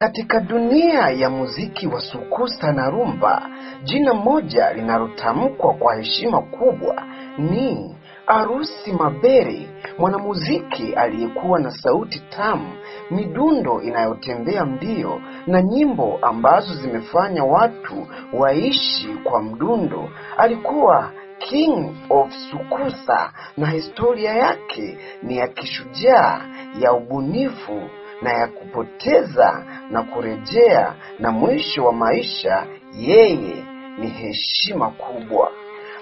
Katika dunia ya muziki wa sukusa na rumba, jina moja linalotamkwa kwa heshima kubwa ni Arusi Mabere, mwanamuziki aliyekuwa na sauti tamu, midundo inayotembea mbio na nyimbo ambazo zimefanya watu waishi kwa mdundo. Alikuwa King of Sukusa na historia yake ni ya kishujaa, ya ubunifu na ya kupoteza na kurejea, na mwisho wa maisha yeye ni heshima kubwa.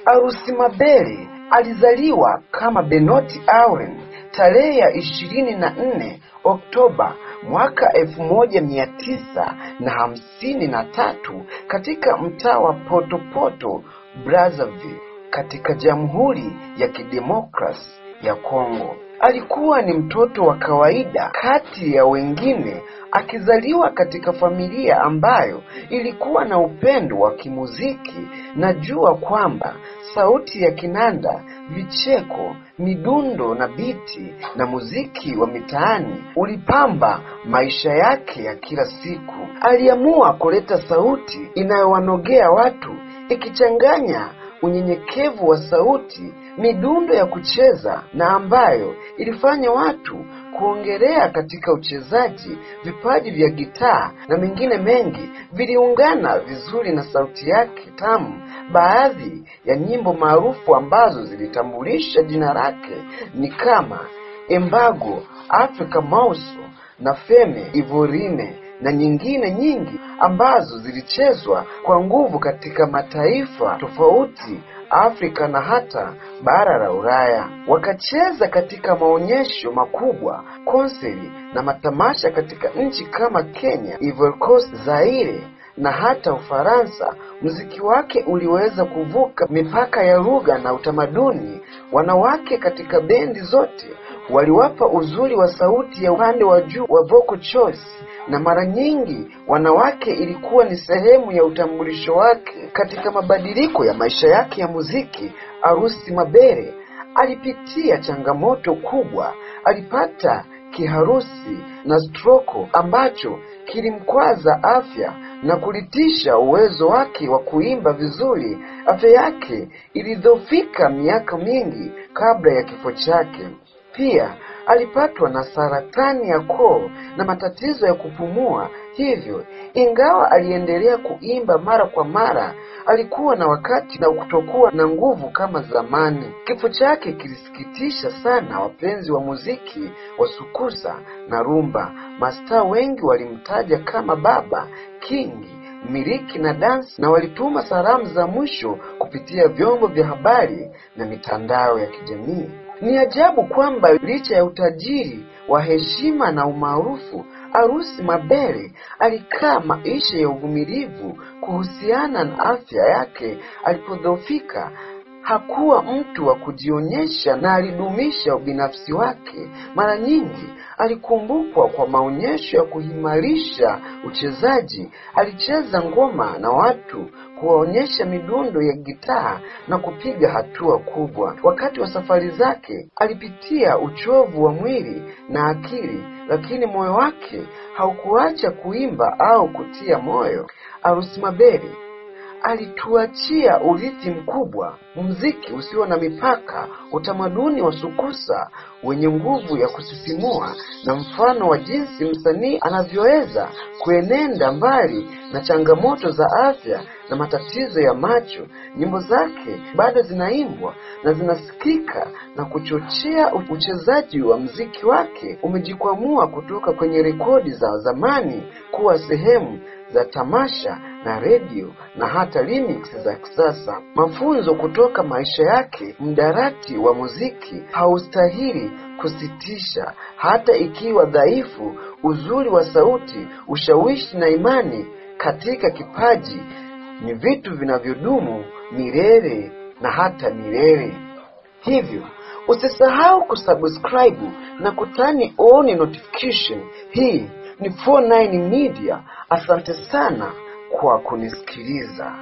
Arusi Mabere alizaliwa kama Benoti Auren tarehe ya 24 Oktoba mwaka 1953 katika mtaa wa Potopoto, Brazzaville, katika Jamhuri ya Kidemokrasi ya Kongo. Alikuwa ni mtoto wa kawaida kati ya wengine, akizaliwa katika familia ambayo ilikuwa na upendo wa kimuziki. Najua kwamba sauti ya kinanda, vicheko, midundo na biti na muziki wa mitaani ulipamba maisha yake ya kila siku. Aliamua kuleta sauti inayowanogea watu, ikichanganya unyenyekevu wa sauti, midundo ya kucheza na ambayo ilifanya watu kuongelea katika uchezaji. Vipaji vya gitaa na mengine mengi viliungana vizuri na sauti yake tamu. Baadhi ya nyimbo maarufu ambazo zilitambulisha jina lake ni kama Embargo, Africa Mauso na Femme Ivorine na nyingine nyingi ambazo zilichezwa kwa nguvu katika mataifa tofauti Afrika na hata bara la Ulaya. Wakacheza katika maonyesho makubwa, konseri na matamasha katika nchi kama Kenya, Ivory Coast, Zaire na hata Ufaransa. Muziki wake uliweza kuvuka mipaka ya lugha na utamaduni. Wanawake katika bendi zote waliwapa uzuri wa sauti ya upande wa juu wa vocal choice, na mara nyingi wanawake ilikuwa ni sehemu ya utambulisho wake. Katika mabadiliko ya maisha yake ya muziki, Arusi Mabere alipitia changamoto kubwa. Alipata kiharusi na stroke ambacho kilimkwaza afya na kulitisha uwezo wake wa kuimba vizuri. Afya yake ilidhoofika miaka mingi kabla ya kifo chake. Pia alipatwa na saratani ya koo na matatizo ya kupumua. Hivyo, ingawa aliendelea kuimba mara kwa mara, alikuwa na wakati na kutokuwa na nguvu kama zamani. Kifo chake kilisikitisha sana wapenzi wa muziki wa sukusa na rumba. Mastaa wengi walimtaja kama baba, kingi, mmiliki na dansi, na walituma salamu za mwisho kupitia vyombo vya habari na mitandao ya kijamii. Ni ajabu kwamba licha ya utajiri wa heshima na umaarufu, Arusi Mabere alikaa maisha ya uvumilivu kuhusiana na afya yake. Alipodhoofika, hakuwa mtu wa kujionyesha na alidumisha ubinafsi wake. Mara nyingi alikumbukwa kwa maonyesho ya kuhimarisha uchezaji. Alicheza ngoma na watu, kuwaonyesha midundo ya gitaa na kupiga hatua kubwa. Wakati wa safari zake alipitia uchovu wa mwili na akili, lakini moyo wake haukuacha kuimba au kutia moyo. Arusi Mabere alituachia urithi mkubwa, muziki usio na mipaka, utamaduni wa sukusa wenye nguvu ya kusisimua, na mfano wa jinsi msanii anavyoweza kuenenda mbali na changamoto za afya na matatizo ya macho. Nyimbo zake bado zinaimbwa na zinasikika na kuchochea uchezaji wa muziki wake. Umejikwamua kutoka kwenye rekodi za zamani kuwa sehemu za tamasha na radio na hata remix za kisasa. Mafunzo kutoka maisha yake. Mdarati wa muziki haustahili kusitisha, hata ikiwa dhaifu. Uzuri wa sauti, ushawishi na imani katika kipaji ni vitu vinavyodumu milele na hata milele. Hivyo, usisahau kusubscribe na kutani on notification. Hii ni 49 Media. Asante sana kwa kunisikiliza.